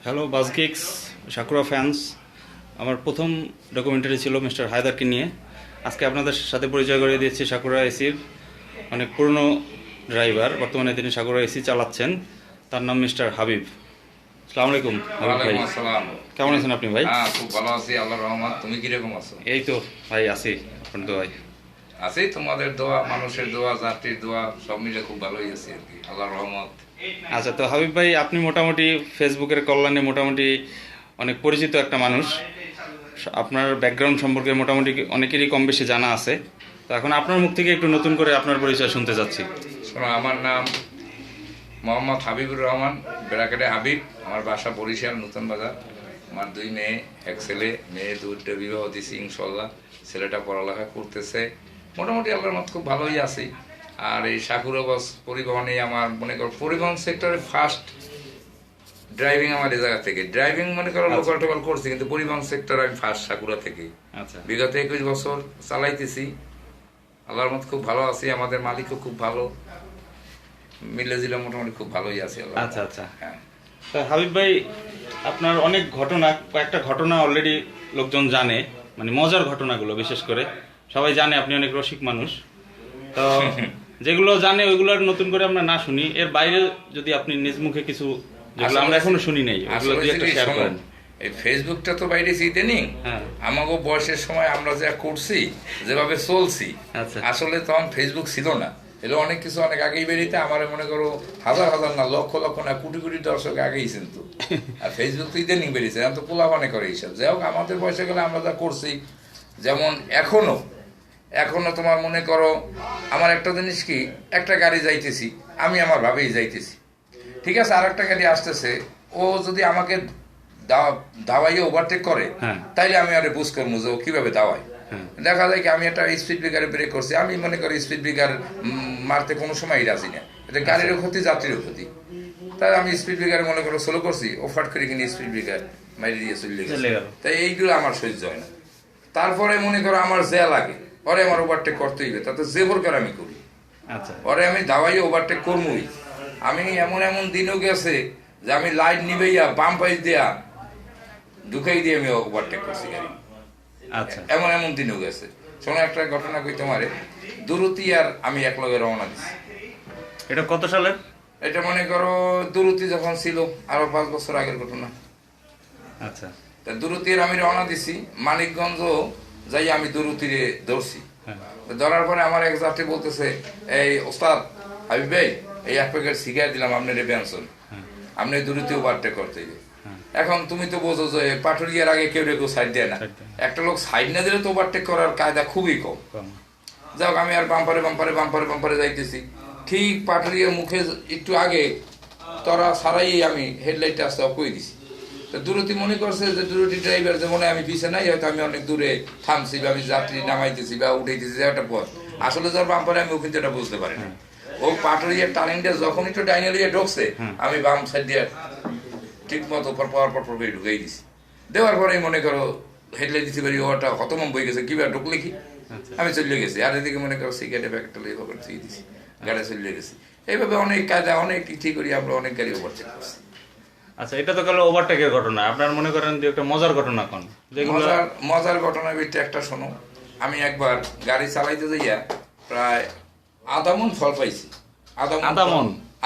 Hello বাজগিক্স, sakura fans. আমার প্রথম documentary ছিল মিস্টার হায়দারকে নিয়ে। আজকে আপনাদের সাথে পরিচয় করিয়ে দিয়েছি সাকুরা এসির অনেক পুরনো ড্রাইভার, বর্তমানে তিনি সাকুরা এসি চালাচ্ছেন। তার নাম মিস্টার হাবিব। আসসালামু আলাইকুম হাবিব ভাই, কেমন আছেন আপনি ভাই? খুব ভালো আছি, আল্লাহর রহমত। তুমি কিরকম আছো? এই তো ভাই আছি, আপনার দোয়াই আছি। তোমাদের দোয়া, মানুষের দোয়া, যাত্রীর দোয়া, সব মিলে খুব ভালোই আছি আর কি, আল্লাহর রহমত। আচ্ছা, তো হাবিব ভাই আপনি মোটামুটি ফেসবুকের কল্যাণে মোটামুটি অনেক পরিচিত একটা মানুষ। আপনার ব্যাকগ্রাউন্ড সম্পর্কে মোটামুটি অনেকেরই কম বেশি জানা আছে। তো এখন আপনার মুখ থেকে একটু নতুন করে আপনার পরিচয় শুনতে যাচ্ছি। শোনো, আমার নাম মোহাম্মদ হাবিবুর রহমান, বেড়াকাটে হাবিব। আমার বাসা বরিশাল নতুন বাজার। আমার 2 মেয়ে, 1 ছেলে। মেয়ে 2টা বিবাহ দিছি ইনশাল্লাহ। ছেলেটা পড়ালেখা করতেছে। মোটামুটি আল্লাহর মত খুব ভালোই আছি। আর এই সাকুরা বাস পরিবহনে আমার মনে করো পরিবহন সেক্টরে ফার্স্ট ড্রাইভিং আমার এই জায়গা থেকে। ড্রাইভিং মনে করো লোকাল টোকাল করছি, কিন্তু পরিবহন সেক্টর আমি ফার্স্ট সাকুরা থেকে। আচ্ছা, বিগত 21 বছর চালাইতেছি। আল্লাহর মত খুব ভালো আছি। আমাদের মালিকও খুব ভালো, মিলে জিলে মোটামুটি খুব ভালোই আছে। আচ্ছা আচ্ছা। হ্যাঁ, তো হাবিব ভাই, আপনার অনেক ঘটনা, কয়েকটা ঘটনা অলরেডি লোকজন জানে, মানে মজার ঘটনাগুলো বিশেষ করে সবাই জানে। আপনি অনেক রসিক মানুষ, তো যেগুলো জানে ওইগুলো আর নতুন করে আমরা না শুনি। এর বাইরে যদি আপনি নিজ মুখে কিছু, যেগুলো আমরা এখনো শুনি নাই, ওগুলো দিয়ে একটা শেয়ার করেন। এই ফেসবুকটা তো বাইরে ইদানিং আমাকে বয়সের সময় আমরা যা করছি, যেভাবে চলছি, আসলে তখন ফেসবুক ছিল না। এগুলো অনেক কিছু অনেক আগেই বেরিয়েছে। আমার মনে করো হাজার হাজার না, লক্ষ লক্ষ না, কোটি কোটি দর্শক আগেই কিন্তু। আর ফেসবুক তো ইদানিং বেরিয়েছে, এখন তো পোলা মানে করে এইসব। যাই হোক, আমাদের বয়সে গেলে আমরা যা করছি, যেমন এখনো তোমার মনে করো আমার একটা জিনিস কি, একটা গাড়ি যাইতেছি, আমি আমার ভাবেই যাইতেছি, ঠিক আছে, আর একটা গাড়ি আসতেছে, ও যদি আমাকে দাওয়াইয়ে ওভারটেক করে, তাইলে আমি আরে বুঝ করবো যে ও কিভাবে দাওয়াই। দেখা যায় কি, আমি একটা স্পিড ব্রেকারে ব্রেক করছি, আমি মনে করি স্পিড ব্রেকার মারতে কোনো সময় রাজি না। এটা গাড়িরও ক্ষতি, যাত্রীরও ক্ষতি। তাই আমি স্পিড ব্রেকারে মনে করো স্লো করছি, ও ফাট করে কিনে স্পিড ব্রেকার মারি দিয়ে চলে গেছে। তাই এইগুলো আমার সহ্য হয় না। তারপরে মনে করো আমার যে লাগে, ওরে আমার ওভারটেক করতে হইবে, তাতে যে প্রকার আমি করি, ওরে আমি দাওয়াইয়ে ওভারটেক করবই। আমি এমন এমন দিনও গেছে যে আমি লাইট নিবেইয়া বাম পাইস দেয়া ঢুকাই দিয়ে আমি ওভারটেক করছি গাড়ি। এমন এমন দিনও গেছে। শোনো, একটা ঘটনা কই তোমারে। দুরুতি আর আমি এক লগে রওনা দিছি। এটা কত সালের? এটা মনে করো দুরুতি যখন ছিল, আরো 5 বছর আগের ঘটনা। আচ্ছা, তা দুরুতির আমি রওনা দিছি, মানিকগঞ্জ যাই আমি দুরুতিরে ধরছি। ধরার পরে আমার এক যাত্রী বলতেছে, এই ওস্তাদ হাবিব ভাই, এই 1 প্যাকেট সিগারেট দিলাম আপনার বেনসন, আপনি দুরুতি ওভারটেক করতে। এখন তুমি তো বোঝো যে পাটুরিয়ার আগে কেউ সাইড দেয় না। একটা লোক সাইড না দিলে তো ওভারটেক করার কায়দা খুবই কম। যাক, আমি আর বাম্পারে বাম্পারে বাম্পারে বাম্পারে যাইতেছি। ঠিক পাটুরিয়ার মুখে একটু আগে তোরা সারাই আমি হেডলাইটটা আসতে কই দিছি। তো দুরুতি মনে করছে যে দুরুতি ড্রাইভার যে মনে আমি পিছে নাই, হয়তো আমি অনেক দূরে থামছি বা আমি যাত্রী নামাইতেছি বা উঠাইতেছি একটা পথ। আসলে যার বাম্পারে আমি কিন্তু এটা বুঝতে পারি না। ও পাটুরিয়ার টার্নিংটা যখন একটু ডাইনে দিয়ে ঢুকছে, আমি বাম সাইড দিয়ে ঠিক মতো পর ঢুকাই দিছি। দেওয়ার পরে মনে করো হেডলাইট দিতে পারি, ওটা হতমম বই গেছে, কিভাবে ঢুকলে কি, আমি চলে গেছি। আর এদিকে মনে করো সিগারেটের প্যাকেটটা লেগে দিয়ে দিছি, গাড়ি চলে গেছি। এইভাবে অনেক কাজে অনেক ঠিক করি আমরা, অনেক গাড়ি ওভারটেক করছি। আচ্ছা, এটা তো গেল ওভারটেকের ঘটনা। আপনার মনে করেন যে একটা মজার ঘটনা কোন? মজার ঘটনা ভিতরে একটা শোনো। আমি একবার গাড়ি চালাইতে যাইয়া প্রায় আধা মন ফল পাইছি।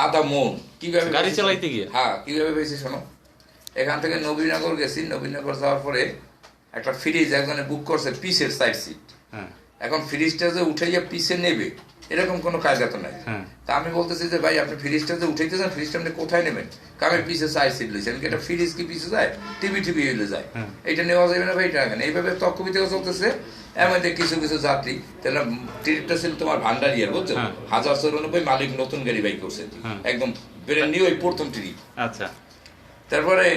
আধা মন কিভাবে গাড়ি চালাইতে গিয়ে? হ্যাঁ, কিভাবে পেয়েছি শোনো। এখান থেকে নবীনগর গেছি। নবীনগর যাওয়ার পরে একটা ফ্রিজ একজনে বুক করছে, পিসের সাইড সিট। এখন ফ্রিজটা যে উঠাইয়া পিসে নেবে এরকম কোনো কায়দা তো নাই। তা আমি বলতেছি যে ভাই, আপনি ফ্রিজটা যে উঠাইতেছেন, ফ্রিজটা আপনি কোথায় নেবেন? আমি পিসে সাইড সিট লইছি। আমি এটা ফ্রিজ কি পিসে যায়? টিভি হইলে যায়, এইটা নেওয়া যাবে না ভাই, এটা রাখেন। এইভাবে তর্ক বিতর্ক চলতেছে। এর মধ্যে কিছু কিছু যাত্রী, তাহলে ট্রিপটা ছিল তোমার ভান্ডারিয়ার, বুঝছো, 1094 মালিক নতুন গাড়ি বাই করছে, একদম ব্র্যান্ড নিউ, ওই প্রথম ট্রিপ। আচ্ছা, তারপরে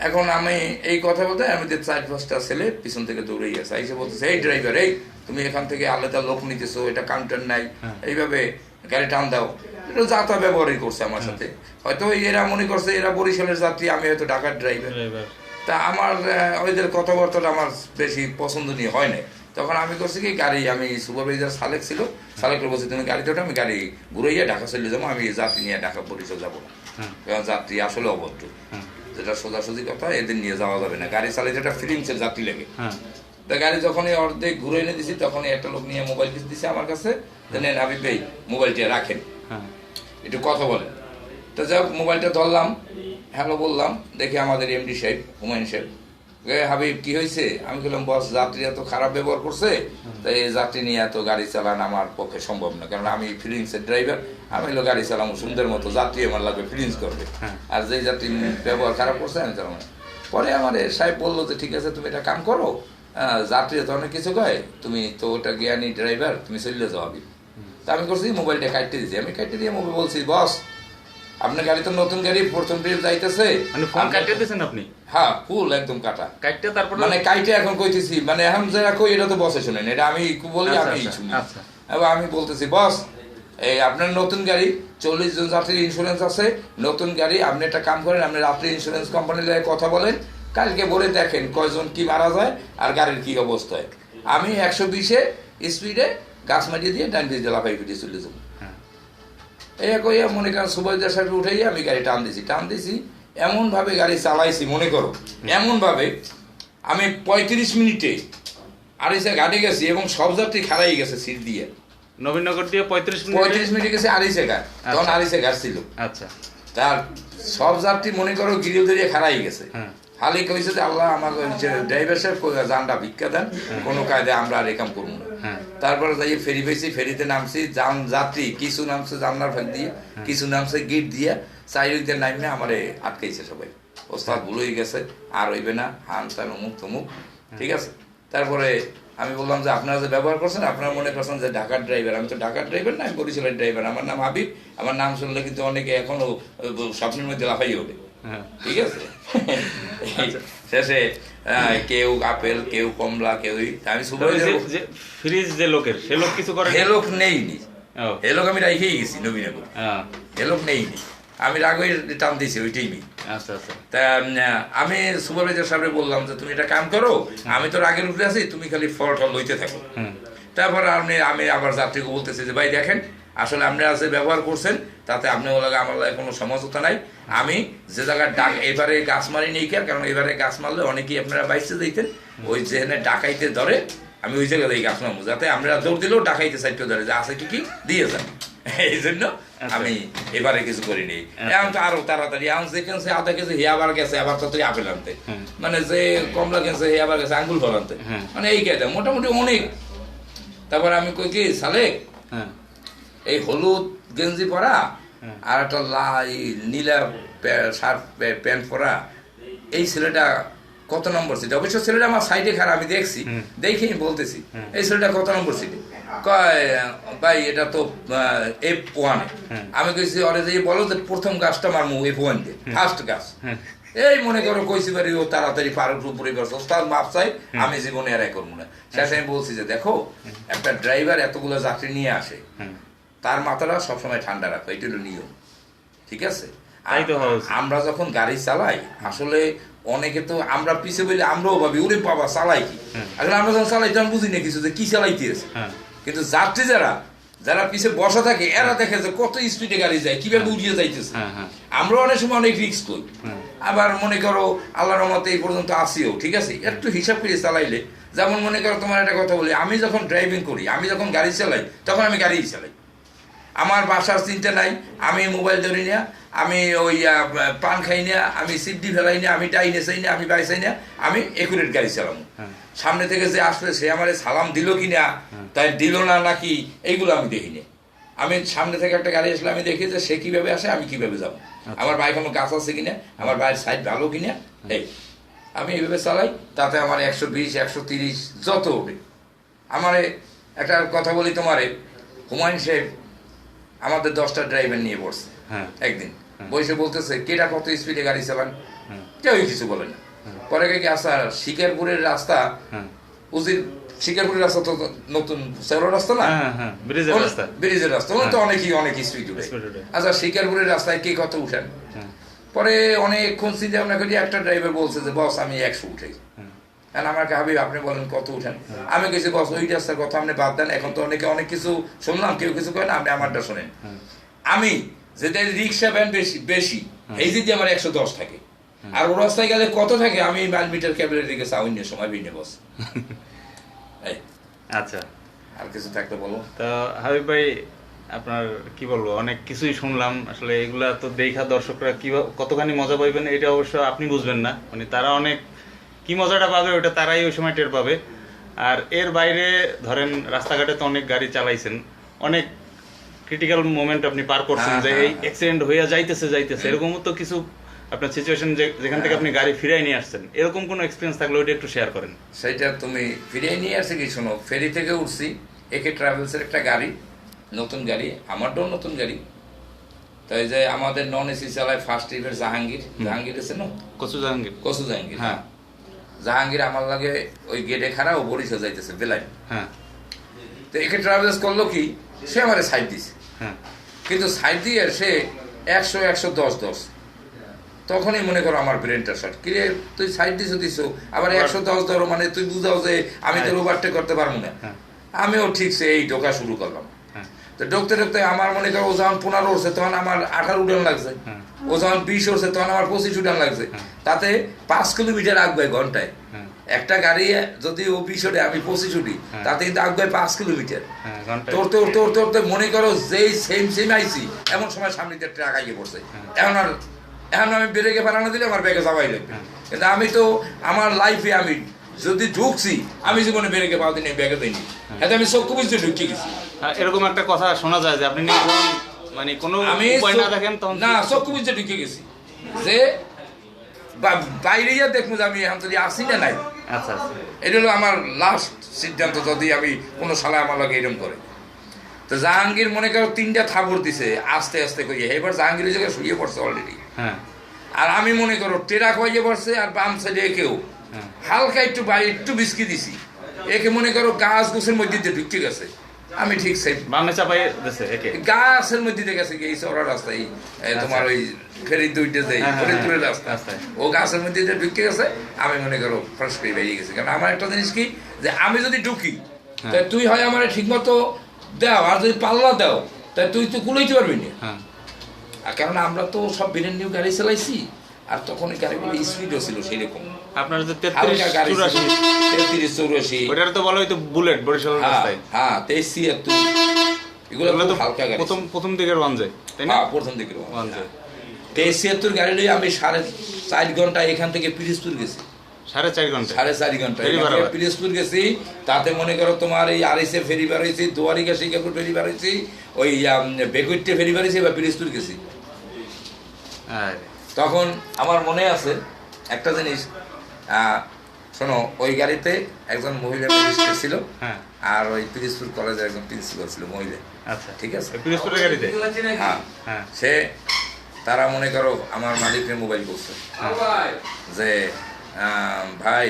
এখন আমি এই কথা বলতে আমাদের 4-5টা ছেলে পিছন থেকে দৌড়ে গেছে, এসে বলতেছে, এই ড্রাইভার, এই তুমি এখান থেকে আলাদা লোক নিতেছো, এটা কাউন্টার নাই, এইভাবে গাড়ি টান দাও। এটা যাতা ব্যবহারই করছে আমার সাথে। হয়তো এরা মনে করছে এরা বরিশালের যাত্রী, আমি হয়তো ঢাকার ড্রাইভার। তা আমার ওইদের কথাবার্তাটা আমার বেশি পছন্দনীয় হয় না। তখন আমি করছি কি, গাড়ি আমি সুপারভাইজার সালেক ছিল, সালেকের বলছি তুমি গাড়িতে ওঠো, আমি গাড়ি ঘুরাইয়া ঢাকা চলে যাবো, আমি যাত্রী নিয়ে ঢাকা বরিশাল যাবো না, কারণ যাত্রী আসলে অভদ্র। যেটা সোজাসুজি কথা, এদের নিয়ে যাওয়া যাবে না, গাড়ি চালাইতে একটা ফিলিংসের যাত্রী লাগে। হ্যাঁ। তা গাড়ি যখনই অর্ধেক ঘুরে এনে দিছি তখনই একটা লোক নিয়ে মোবাইল কিছু দিছে আমার কাছে, নেন হাবিব ভাই মোবাইলটা রাখেন, একটু কথা বলেন। তো যাক মোবাইলটা ধরলাম, হ্যালো বললাম, দেখি আমাদের এমডি সাহেব, হুমায়ুন সাহেব। হাবিব কি হয়েছে? আমি বললাম বস যাত্রী এত খারাপ ব্যবহার করছে, তাই এই যাত্রী নিয়ে এত গাড়ি চালান আমার পক্ষে সম্ভব না, কারণ আমি ফিলিংসের ড্রাইভার, আমি হলো গাড়ি চালাবো সুন্দর মতো, যাত্রী আমার লাগবে ফিলিংস করবে, আর যে যাত্রী ব্যবহার খারাপ করছে আমি চালাবো না। পরে আমার সাহেব বললো যে ঠিক আছে তুমি এটা কাম করো, যাত্রী তো অনেক কিছু কয়, তুমি তো ওটা জ্ঞানী ড্রাইভার, তুমি চলে যাও হাবিব। তা আমি করছি মোবাইলটা কাটতে দিয়েছি, আমি কাটতে দিয়ে মোবাইল বলছি বস আপনার গাড়ি তো নতুন গাড়ি, প্রথম ট্রিপ যাইতেছে, মানে ফোন কাটতে দিয়েছেন আপনি? হ্যাঁ ফুল একদম কাটা কাটতে, তারপর মানে কাইটে এখন কইতেছি, মানে এখন যারা কই এটা তো বসে শুনেন, এটা আমি বলি আমি শুনি। এবার আমি বলতেছি বস এই আপনার নতুন গাড়ি, 40 জন যাত্রীর ইন্স্যুরেন্স আছে, নতুন গাড়ি, আপনি একটা কাম করেন, আপনি রাত্রি ইন্স্যুরেন্স কোম্পানির লাগে কথা বলেন, কালকে বলে দেখেন কয়জন কি মারা যায় আর গাড়ির কি অবস্থায়, আমি 120-এ স্পিডে গাছ মারিয়ে দিয়ে ডান ভিজে লাফাই ফিরিয়ে চলে যাবো। এই কইয়া মনে করেন সুপারভাইজার সাহেব উঠাইয়া আমি গাড়ি টান দিছি, এমন ভাবে গাড়ি চালাইছি, মনে করো এমন ভাবে আমি 35 মিনিটে আড়াইশা ঘাটে গেছি এবং সব যাত্রী খারাই গেছে সিট দিয়ে। নবীনগর দিয়ে 35 মিনিটে গেছে আড়াইশা ঘাট, তখন আড়াইশা ঘাট ছিল। আচ্ছা, তার সব যাত্রী মনে করো গিরিল ধরিয়ে খারাই গেছে। খালি কইছে যে আল্লাহ আমার ড্রাইভার সাহেব জানটা ভিক্ষা দেন, কোনো কায়দায় আমরা আর একাম করবো না। তারপরে যাই ফেরি পেয়েছি, ফেরিতে নামছি, যাত্রী কিছু নামছে জানলার ফাঁক দিয়ে, কিছু নামছে গেট দিয়ে, চারিদিকে নামে আমারে আটকাইছে সবাই, ওস্তাদ ভুল হয়ে গেছে আর হইবে না, হান তান অমুক তমুক, ঠিক আছে। তারপরে আমি বললাম যে আপনারা যে ব্যবহার করছেন, আপনারা মনে করছেন যে ঢাকার ড্রাইভার, আমি তো ঢাকার ড্রাইভার না, আমি বরিশালের ড্রাইভার, আমার নাম হাবিব, আমার নাম শুনলে কিন্তু অনেকে এখনো স্বপ্নের মধ্যে লাফাই ওঠে, ঠিক আছে। শেষে কেউ আপেল, কেউ কমলা, কেউ আমি ফ্রিজ যে লোকের, সে লোক কিছু করে, হে লোক নেইনি, হে লোক আমি রাইখেই গেছি নবীনগর, হে লোক নেইনি, আমি রাগই টান দিয়েছি ওই টাইমে। তা আমি সুপারভাইজার সাহেব বললাম যে তুমি এটা কাম করো, আমি তো রাগের উপরে আছি, তুমি খালি ফলটা লইতে থাকো। তারপর আমি আবার যাত্রীকে বলতেছি যে ভাই দেখেন আসলে আপনারা যে ব্যবহার করছেন তাতে আপনি ওলাগে আমার লাগে কোনো সমঝোতা নাই, আমি যে জায়গায় এবারে গাছ মারি নেই, কারণ এবারে গাছ মারলে অনেকেই আপনারা বাইসে দিতেন, ওই যেখানে ডাকাইতে ধরে আমি ওই জায়গায় গাছ মারবো, যাতে আমরা দৌড় দিলেও ডাকাইতে সাইডটা ধরে যে আছে কি দিয়ে যান, এই জন্য আমি এবারে কিছু করিনি। এখন তো আরো তাড়াতাড়ি এখন যে কেনছে আধা কেজি হে আবার গেছে, আবার তাড়াতাড়ি আপেল আনতে, মানে যে কমলা কেনছে হে আবার গেছে আঙ্গুল ফল আনতে, মানে এই কায়দা মোটামুটি অনেক। তারপর আমি কই কি সালেক এই হলুদ গেঞ্জি পরা আর একটা নীলা শার্ট প্যান্ট পরা এই ছেলেটা কত নম্বর সিটে? অবশ্য ছেলেটা আমার সাইডে খারাপ, আমি দেখছি, দেখেই বলতেছি এই ছেলেটা কত নম্বর সিটে? কয় ভাই এটা তো F1। আমি কইছি অরে যে বলো যে প্রথম গাছটা মারমু F1 দিয়ে, ফার্স্ট গাছ। এই মনে করো কইছি বাড়ি ও তাড়াতাড়ি পারুক উপরে করছে, ওস্তাদ মাপ চাই, আমি জীবনে আর করবো না। শেষে আমি বলছি যে দেখো একটা ড্রাইভার এতগুলো যাত্রী নিয়ে আসে, তার মাথাটা সবসময় ঠান্ডা রাখো, এটা হলো নিয়ম, ঠিক আছে। আমরা যখন গাড়ি চালাই আসলে অনেকে তো আমরা পিছে বলি আমরাও ভাবি ওরে বাবা চালাই কি, আসলে আমরা যখন চালাই তখন বুঝি না কিছু যে কি চালাইতেছে, কিন্তু যাত্রী যারা পিছে বসা থাকে এরা দেখে যে কত স্পিডে গাড়ি যায়, কিভাবে উড়িয়ে যাইতেছে। আমরা অনেক সময় অনেক রিস্ক করি, আবার মনে করো আল্লাহর রহমতে এই পর্যন্ত আসিও, ঠিক আছে, একটু হিসাব করে চালাইলে। যেমন মনে করো তোমার একটা কথা বলি, আমি যখন ড্রাইভিং করি, আমি যখন গাড়ি চালাই তখন আমি গাড়ি চালাই, আমার বাসার চিন্তা নাই, আমি মোবাইল ধরি না, আমি ওই পান খাই না, আমি সিডি ফেলাই না, আমি টাইনে চাই না, আমি বাইসাই না, আমি একুরেট গাড়ি চালাবো। সামনে থেকে যে আসলে সে আমার সালাম দিল কিনা, তাই দিল না নাকি, এইগুলো আমি দেখি না। আমি সামনে থেকে একটা গাড়ি আসলে আমি দেখি যে সে কিভাবে আসে, আমি কিভাবে যাবো, আমার বাইক কোনো গাছ আছে কিনা, আমার বাইরের সাইড ভালো কিনা, এই আমি এইভাবে চালাই, তাতে আমার 120 130 যত ওঠে। আমার একটা কথা বলি তোমারে, হুমায়ুন সাহেব আমাদের 10টা ড্রাইভার নিয়ে পড়ছে একদিন, বসে বলতেছে কেটা কত স্পিডে গাড়ি চালান, কেউই কিছু বলে না। পরে কি আসা শিকারপুরের রাস্তা, উজির শিকারপুরের রাস্তা তো নতুন সেরো রাস্তা না, ব্রিজের রাস্তা, ওখানে তো অনেক স্পিড উঠে। আচ্ছা শিকারপুরের রাস্তায় কে কত উঠেন? পরে অনেকক্ষণ চিন্তা ভাবনা করি, একটা ড্রাইভার বলছে যে বস আমি 100 উঠে। আমাকে হাবিব আপনি বলেন কত উঠেন? আমি কিছু বস ওই রাস্তার কথা আপনি বাদ দেন, এখন তো অনেকে অনেক কিছু শুনলাম, কেউ কিছু করেন, আপনি আমারটা শোনেন। আমি যেটা রিক্সা ভ্যান বেশি এই যদি আমার 110 থাকে, আর ও রাস্তায় গেলে কত থাকে আমি মাইল মিটার ক্যাবেলের দিকে চাউন্য সময় ভিনে বস। আচ্ছা, আর কিছু থাকলে বলো। তো হাবিব ভাই আপনার কি বলবো, অনেক কিছুই শুনলাম আসলে। এগুলা তো দেখা দর্শকরা কি কতখানি মজা পাইবেন এটা অবশ্য আপনি বুঝবেন না, মানে তারা অনেক কি মজাটা পাবে ওটা তারাই ওই সময় টের পাবে। আর এর বাইরে ধরেন রাস্তাঘাটে তো অনেক গাড়ি চালাইছেন, অনেক ক্রিটিক্যাল মোমেন্ট আপনি পার করছেন, যে এই অ্যাক্সিডেন্ট হইয়া যাইতেছে এরকমও তো কিছু আপনার সিচুয়েশন যেখান থেকে আপনি গাড়ি ফিরাই নিয়ে আসছেন, এরকম কোনো এক্সপিরিয়েন্স থাকলে ওইটা একটু শেয়ার করেন। সেটা তুমি ফিরিয়ে নিয়ে আসে কি, শোনো, ফেরি থেকে উঠছি, একে ট্রাভেলসের একটা গাড়ি, নতুন গাড়ি, আমারটাও নতুন গাড়ি। তাই যে আমাদের নন এসি চালায় ফার্স্ট ট্রিপের জাহাঙ্গীর আছে না, কচু জাহাঙ্গীর, হ্যাঁ, জাহাঙ্গীর আমার লাগে ওই গেটে খাড়া, ও বরিশাল যাইতেছে বেলায়। হ্যাঁ, তো একে ট্রাভেলস করলো কি, সে আমার সাইড দিছে, কিন্তু সাইড দিয়ে সে 100-110 তখনই মনে করো আমার ব্রেনটা শর্ট, কিরে তুই সাইড দিছো আবার 110 ধরো, মানে তুই বুঝাও যে আমি তোর ওভারটেক করতে পারবো না। আমিও ঠিক সে এই ঢোকা শুরু করলাম। তো ঢুকতে আমার মনে করো ও যখন 15 উঠছে তখন আমার 18 উঠান লাগছে, ও যখন 20 উঠছে তখন আমার 25 উঠান লাগছে। তাতে 5 কিলোমিটার আগবে ঘন্টায়। একটা গাড়ি যদি ও 20 ওঠে আমি 25 উঠি, তাতে কিন্তু আগবে 5 কিলোমিটার। তোর মনে করো যেই সেম আইছি, এমন সময় সামনে দিয়ে ট্রাক আগে পড়ছে। এখন আমি ব্রেকে বানানো দিলে আমার ব্যাগে যাওয়াই লাগবে। কিন্তু আমি তো আমার লাইফে আমি যদি ঢুকছি, আমি জীবনে ব্রেকে পাও দিনে ব্যাগে দিইনি, এতে আমি চক্ষু বুঝতে ঢুকে গেছি। এরকম একটা কথা শোনা যায় যে আপনি মানে কোনো উপায় না দেখেন তখন না, চক্ষু বুঝতে ঢুকে গেছি যে বাইরে গিয়ে দেখবো যে আমি এখন যদি আসি না নাই। আচ্ছা, এটা হলো আমার লাস্ট সিদ্ধান্ত, যদি আমি কোনো সালে আমার লাগে এরকম করে। তো জাহাঙ্গীর মনে করো 3টা থাপড় দিছে আস্তে আস্তে কইয়ে, এবার জাহাঙ্গীরের জায়গায় শুয়ে পড়ছে অলরেডি। আর আমি মনে করো টেরা কইয়ে পড়ছে, আর বাম সাইডে কেউ হালকা একটু বিস্কি দিছি, একে মনে করো গাছ গোছের মধ্যে দিয়ে ঢুকে গেছে। আমি ঠিক বামে চাপাই দিয়েছে, একে গাছের মধ্যে দিয়ে গেছে এই চড়া রাস্তায়, তোমার ওই ফেরি দুইটা দেয় ফরিদপুরের রাস্তা, ও গাছের মধ্যে দিয়ে ঢুকে গেছে। আমি মনে করো ফ্রাস করে বেরিয়ে গেছি। কারণ আমার একটা জিনিস কি, যে আমি যদি ঢুকি তাই তুই হয় আমার ঠিক মতো দাও, আর যদি পাল্লা দাও তাই তুই তো কুলাইতে পারবি না। আর কারণ আমরা তো সব ব্র্যান্ড নিউ গাড়ি চালাইছি, আর তখন এই গাড়িগুলো স্পিডও ছিল সেরকম। আপনার যে 33-84 ওটার তো বলা হয়তো বুলেট বরিশালের রাস্তায়। হ্যাঁ, 23-76 এগুলো তো হালকা গাড়ি, প্রথম দিকের ওয়ান যায়, তাই না? প্রথম দিকের ওয়ান যায়। 23-76 গাড়ি নিয়ে আমি 4.5 ঘন্টা এখান থেকে পিরিজপুর গেছি। 4.5 ঘন্টা 4.5 ঘন্টা পিরিজপুর গেছি। তাতে মনে করো তোমার এই আরএসএ ফেরি বার হয়েছি, দুয়ারিকা শিকাপুর ফেরি বার হয়েছি, ওই বেকুইটে ফেরি বার হয়েছি, বা পিরিজপুর গেছি। তখন আমার মনে আছে একটা জিনিস, শোনো, ওই গাড়িতে একজন মহিলা ম্যাজিস্ট্রেট ছিল, আর ওই পিরিজপুর কলেজের একজন প্রিন্সিপাল ছিল মহিলা। আচ্ছা, ঠিক আছে, পিরিজপুরের গাড়িতে। হ্যাঁ, সে তারা মনে করো আমার মালিককে মোবাইল করছে যে ভাই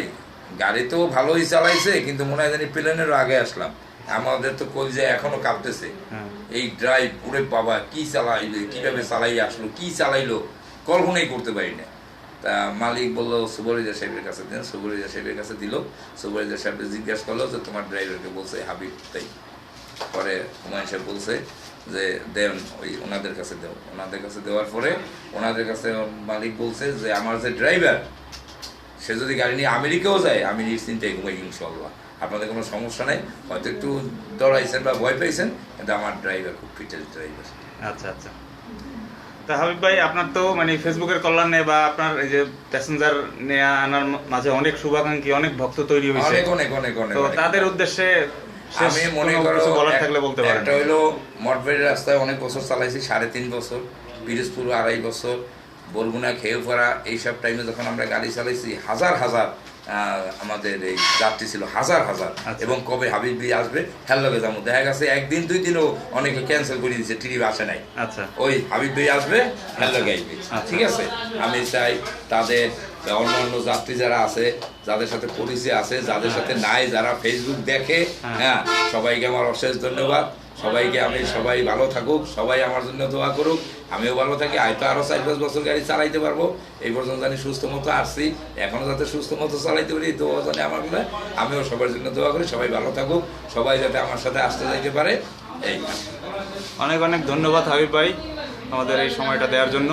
গাড়ি তো ভালোই চালাইছে, কিন্তু মনে হয় জানি প্লেনেরও আগে আসলাম, আমাদের তো কলজে এখনো কাঁপতেছে, এই ড্রাইভ পুরে বাবা কি চালাইলো, কিভাবে চালাই আসলো, কি চালাইলো কল্পনাই করতে পারি না। তা মালিক বললো সুবরিজা সাহেবের কাছে দেন, সুবরিজা সাহেবের কাছে দিল। সুবরিজা সাহেব জিজ্ঞাসা করলো যে তোমার ড্রাইভারকে বলছে হাবিব, তাই পরে হুমায়ুন সাহেব বলছে যে দেন ওই ওনাদের কাছে দেও। ওনাদের কাছে দেওয়ার পরে ওনাদের কাছে মালিক বলছে যে আমার যে ড্রাইভার, সে যদি গাড়ি নিয়ে আমেরিকাও যায় আমি নিশ্চিন্তায় ঘুমাই, ইনশাল্লাহ আপনাদের কোনো সমস্যা নেই। হয়তো একটু ডরাইছেন বা ভয় পাইছেন, কিন্তু আমার ড্রাইভার খুব ফিটের ড্রাইভার। আচ্ছা, তা হাবিব ভাই, আপনার তো মানে ফেসবুকের কল্যাণে বা আপনার এই যে প্যাসেঞ্জার নেয়া আনার মাঝে অনেক শুভাকাঙ্ক্ষী, অনেক ভক্ত তৈরি হয়েছে, অনেক। তো তাদের উদ্দেশ্যে আমি মনে করো বলার থাকলে বলতে পারেন। একটা হইলো মঠবাড়ির রাস্তায় অনেক বছর চালাইছি, 3.5 বছর, পিরোজপুর 2.5 বছর, বরগুনা খেয়েপাড়া এইসব টাইমে যখন আমরা গাড়ি চালাইছি, হাজার আমাদের এই যাত্রী ছিল, হাজার। এবং কবে হাবিব ভাই আসবে হেল লগে যাবো, দেখা গেছে একদিন 2 দিনও অনেকে ক্যান্সেল করে দিচ্ছে, ট্রিপ আসে নাই। আচ্ছা, ওই হাবিব ভাই আসবে হেল লগে আসবে, ঠিক আছে। আমি চাই তাদের অন্যান্য যাত্রী যারা আছে, যাদের সাথে পরিচয় আছে, যাদের সাথে নাই, যারা ফেসবুক দেখে, হ্যাঁ, সবাইকে আমার অশেষ ধন্যবাদ। সবাই ভালো থাকুক, সবাই আমার জন্য দোয়া করুক, আমিও ভালো থাকি। হয়তো আরো 4-5 বছর গাড়ি চালাইতে পারবো, এই পর্যন্ত জানি সুস্থ মতো আসছি, এখনো যাতে সুস্থ মতো চালাইতে পারি, দোয়া জানি আমার বলে। আমিও সবার জন্য দোয়া করি, সবাই ভালো থাকুক, সবাই যাতে আমার সাথে আসতে যাইতে পারে। এই অনেক ধন্যবাদ হাবিব ভাই আমাদের এই সময়টা দেওয়ার জন্য।